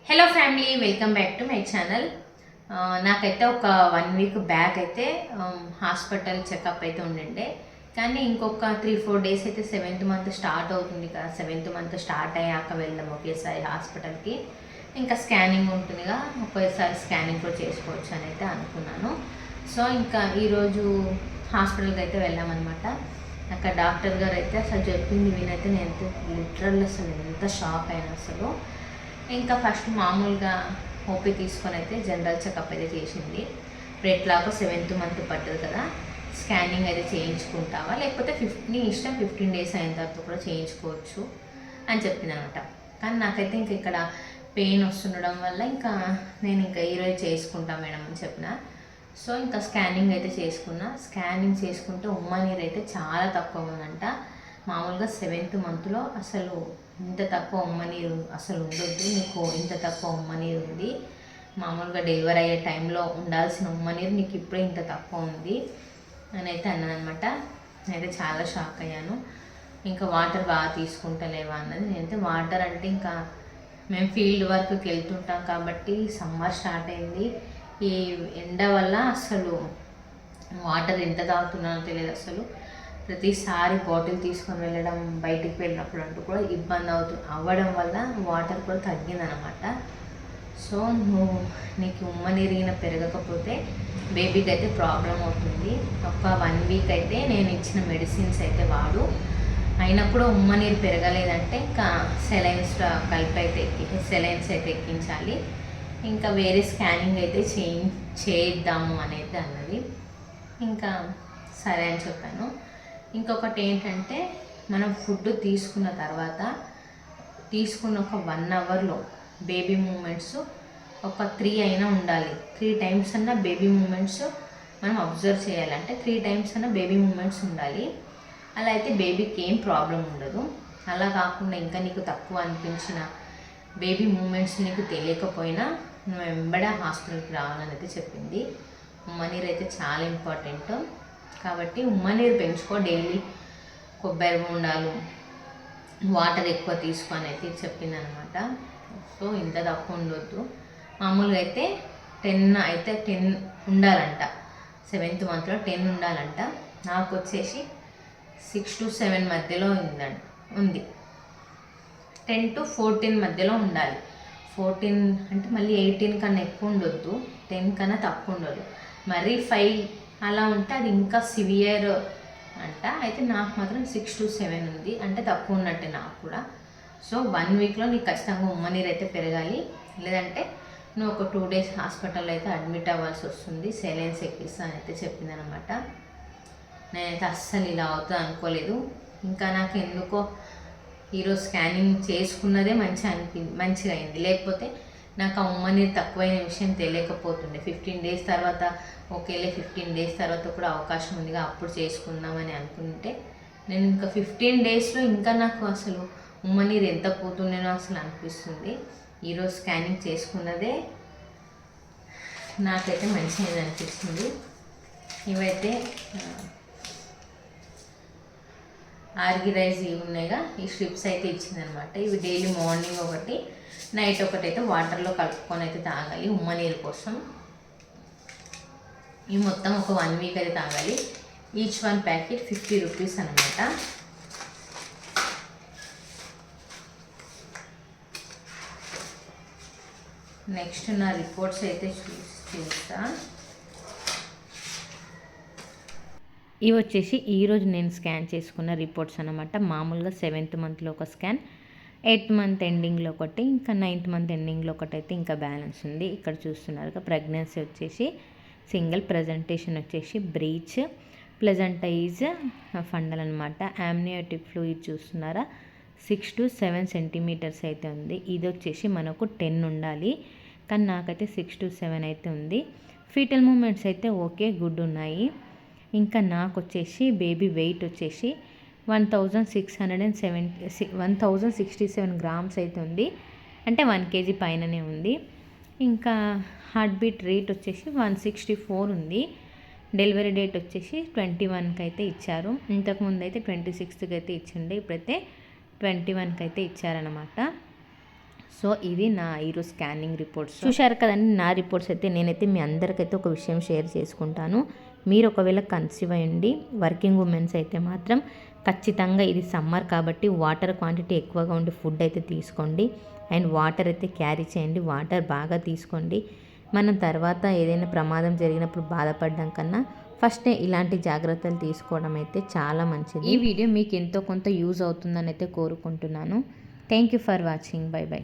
Hello family, welcome back to my channel. నాకైతే ఒక 1 week back అయితే హాస్పిటల్ చెకప్ అయితే ఉండిండే. కానీ ఇంకొక 3-4 డేస్ అయితే 7th మంత్ స్టార్ట్ అవుతుంది కదా. 7th మంత్ స్టార్ట్ అయ్యాక వెళ్దాం ఒకేసారి హాస్పిటల్కి. ఇంకా స్కానింగ్ ఉంటుందిగా, ఒకేసారి స్కానింగ్ కూడా చేసుకోవచ్చు అని అయితే అనుకున్నాను. సో ఇంకా ఈరోజు హాస్పిటల్కి అయితే వెళ్ళామన్నమాట. అక్కడ డాక్టర్ గారు అయితే అసలు చెప్పింది వినైతే నేను లిటరల్ అసలు ఎంత షాక్ అయినా అసలు. ఇంకా ఫస్ట్ మామూలుగా ఓపీ తీసుకొని అయితే జనరల్ చెకప్ అయితే చేసింది. ఇప్పుడు ఎట్లాగో 7th మంత్ పట్టదు కదా, స్కానింగ్ అయితే చేయించుకుంటావా లేకపోతే నీ ఇష్టం 15 డేస్ అయిన తర్వాత కూడా చేయించుకోవచ్చు అని చెప్పింది అనమాట. కానీ నాకైతే ఇంక ఇక్కడ పెయిన్ వస్తుండడం వల్ల ఇంకా నేను ఇంకా ఈరోజు చేసుకుంటా మేడం అని చెప్పిన. సో ఇంకా స్కానింగ్ అయితే చేసుకున్నా. స్కానింగ్ చేసుకుంటే ఉమ్మ నీరు అయితే చాలా తక్కువ ఉందంట. మామూలుగా 7th మంత్లో అసలు ఇంత తక్కువ ఉమ్మ నీరు అసలు ఉండొద్దు, నీకు ఇంత తక్కువ ఉమ్మ నీరు ఉంది, మామూలుగా డెలివరీ అయ్యే టైంలో ఉండాల్సిన ఉమ్మ నీరు నీకు ఇప్పుడే ఇంత తక్కువ ఉంది అని అయితే అన్నానమాట. నేనైతే చాలా షాక్ అయ్యాను. ఇంకా వాటర్ బాగా తీసుకుంటలేవా అన్నది. నేనైతే వాటర్ అంటే ఇంకా మేము ఫీల్డ్ వర్క్కి వెళ్తుంటాం కాబట్టి సమ్మర్ స్టార్ట్ అయింది. ఈ ఎండ వల్ల అసలు వాటర్ ఎంత తాగుతున్నానో తెలియదు అసలు. ప్రతిసారి బాటిల్ తీసుకొని వెళ్ళడం, బయటికి వెళ్ళినప్పుడు అంటూ కూడా ఇబ్బంది అవ్వడం వల్ల వాటర్ కూడా తగ్గిందనమాట. సో నీకు ఉమ్మ నీరిగిన పెరగకపోతే బేబీకి అయితే ప్రాబ్లం అవుతుంది. ఒక 1 వీక్ అయితే నేను ఇచ్చిన మెడిసిన్స్ అయితే వాడు, అయినా కూడా ఉమ్మ నీరు పెరగలేదంటే ఇంకా సెలైన్స్ అయితే ఎక్కించాలి. ఇంకా వేరే స్కానింగ్ అయితే చేయిద్దాము అనేది అన్నది. ఇంకా సరే అని చెప్పాను. ఇంకొకటి ఏంటంటే, మనం ఫుడ్ తీసుకున్న తర్వాత తీసుకున్న ఒక 1 అవర్లో బేబీ మూమెంట్స్ ఒక 3 అయినా ఉండాలి. 3 టైమ్స్ అన్న బేబీ మూమెంట్స్ మనం అబ్జర్వ్ చేయాలి. అంటే 3 టైమ్స్ అన్న బేబీ మూమెంట్స్ ఉండాలి. అలా అయితే బేబీకి ఏం ప్రాబ్లం ఉండదు. అలా కాకుండా ఇంకా నీకు తక్కువ అనిపించిన బేబీ మూమెంట్స్ నీకు తెలియకపోయినా నువ్వు వెంబడే హాస్పిటల్కి రావాలని అయితే చెప్పింది. ఉమ్మ నీరు అయితే చాలా ఇంపార్టెంట్ కాబట్టి ఉమ్మ నీరు పెంచుకో. డైలీ కొబ్బరి బొండాలు, వాటర్ ఎక్కువ తీసుకొని అయితే చెప్పింది అనమాట. సో ఇంత తక్కువ ఉండొద్దు. మామూలుగా అయితే 10 ఉండాలంట. 7th మంత్లో 10 ఉండాలంట. నాకు వచ్చేసి 6 to 7 మధ్యలో ఉంది. 10 to 14 మధ్యలో ఉండాలి. 14 అంటే మళ్ళీ 18 కన్నా ఎక్కువ ఉండొద్దు, 10 కన్నా తక్కువ ఉండదు. మరీ 5 అలా ఉంటే అది ఇంకా సివియర్ అంట. అయితే నాకు మాత్రం 6 to 7 ఉంది, అంటే తక్కువ ఉన్నట్టే నాకు కూడా. సో 1 వీక్లో నీకు ఖచ్చితంగా ఉమ్మ నీరు అయితే పెరగాలి. లేదంటే నువ్వు ఒక 2 డేస్ హాస్పిటల్లో అయితే అడ్మిట్ అవ్వాల్సి వస్తుంది. సెలైన్స్ ఎక్కిస్తా అని అయితే చెప్పింది అనమాట. నేనైతే అస్సలు ఇలా అవుతుంది అనుకోలేదు. ఇంకా నాకు ఎందుకో ఈరోజు స్కానింగ్ చేసుకున్నదే మంచిగా అయింది. లేకపోతే నాకు ఆ ఉమ్మ నీరు తక్కువైన విషయం తెలియకపోతుండే. 15 డేస్ తర్వాత ఓకేలే, 15 డేస్ తర్వాత కూడా అవకాశం ఉందిగా అప్పుడు చేసుకుందామని అనుకుంటే, నేను ఇంకా 15 డేస్లో ఇంకా నాకు అసలు ఉమ్మ నీరు ఎంత పోతుండేనో అసలు అనిపిస్తుంది. ఈరోజు స్కానింగ్ చేసుకున్నదే నాకైతే మంచిగా అనిపిస్తుంది. ఇవైతే ఆర్గిరైజ్ ఇవి ఉన్నాయిగా, ఈ స్ట్రిప్స్ అయితే ఇచ్చిందనమాట. ఇవి డైలీ మార్నింగ్ ఒకటి, నైట్ ఒకటి అయితే వాటర్లో కలుపుకొని అయితే తాగాలి ఉమ్మ నీరు కోసం. ఇవి మొత్తం ఒక 1 వీక్ అయితే తాగాలి. ఈచ్ 1 ప్యాకెట్ 50 రూపీస్ అనమాట. నెక్స్ట్ నా రిపోర్ట్స్ అయితే చూస్తా. ఇవి వచ్చేసి ఈరోజు నేను స్కాన్ చేసుకున్న రిపోర్ట్స్ అనమాట. మామూలుగా 7th మంత్లో ఒక స్కాన్, 8th మంత్ ఎండింగ్లో ఒకటి, ఇంకా 9th మంత్ ఎండింగ్లో ఒకటి అయితే ఇంకా బ్యాలెన్స్ ఉంది. ఇక్కడ చూస్తున్నారు ప్రెగ్నెన్సీ వచ్చేసి సింగిల్, ప్రజెంటేషన్ వచ్చేసి బ్రీచ్, ప్లెజెంటైజ్ ఫండల్ అనమాట. యామ్నియోటిక్ ఫ్లూయిడ్ చూస్తున్నారా 6 to 7 సెంటీమీటర్స్ అయితే ఉంది. ఇది వచ్చేసి మనకు 10 ఉండాలి, కానీ నాకైతే 6 to 7 అయితే ఉంది. ఫీటల్ మూమెంట్స్ అయితే ఓకే, గుడ్ ఉన్నాయి. ఇంకా నాకు వచ్చేసి బేబీ వెయిట్ వచ్చేసి 1067 గ్రామ్స్ అయితే ఉంది, అంటే 1 kg పైననే ఉంది. ఇంకా హార్ట్ బీట్ రేట్ వచ్చేసి 164 ఉంది. డెలివరీ డేట్ వచ్చేసి 21కి అయితే ఇచ్చారు. ఇంతకుముందు అయితే 26కి అయితే ఇచ్చిండే, ఇప్పుడైతే 21కి అయితే ఇచ్చారనమాట. సో ఇది నా ఈరోజు స్కానింగ్ రిపోర్ట్స్. చూశారు కదండి నా రిపోర్ట్స్ అయితే. నేనైతే మీ అందరికైతే ఒక విషయం షేర్ చేసుకుంటాను. మీరు ఒకవేళ కన్సీవ్ అయ్యండి వర్కింగ్ ఉమెన్స్ అయితే మాత్రం ఖచ్చితంగా ఇది సమ్మర్ కాబట్టి వాటర్ క్వాంటిటీ ఎక్కువగా ఉండి ఫుడ్ అయితే తీసుకోండి. అండ్ వాటర్ అయితే క్యారీ చేయండి. వాటర్ బాగా తీసుకోండి. మనం తర్వాత ఏదైనా ప్రమాదం జరిగినప్పుడు బాధపడడం కన్నా ఫస్టే ఇలాంటి జాగ్రత్తలు తీసుకోవడం అయితే చాలా మంచిది. ఈ వీడియో మీకు ఎంతో కొంత యూజ్ అవుతుందని అయితే కోరుకుంటున్నాను. Thank you for watching. By by.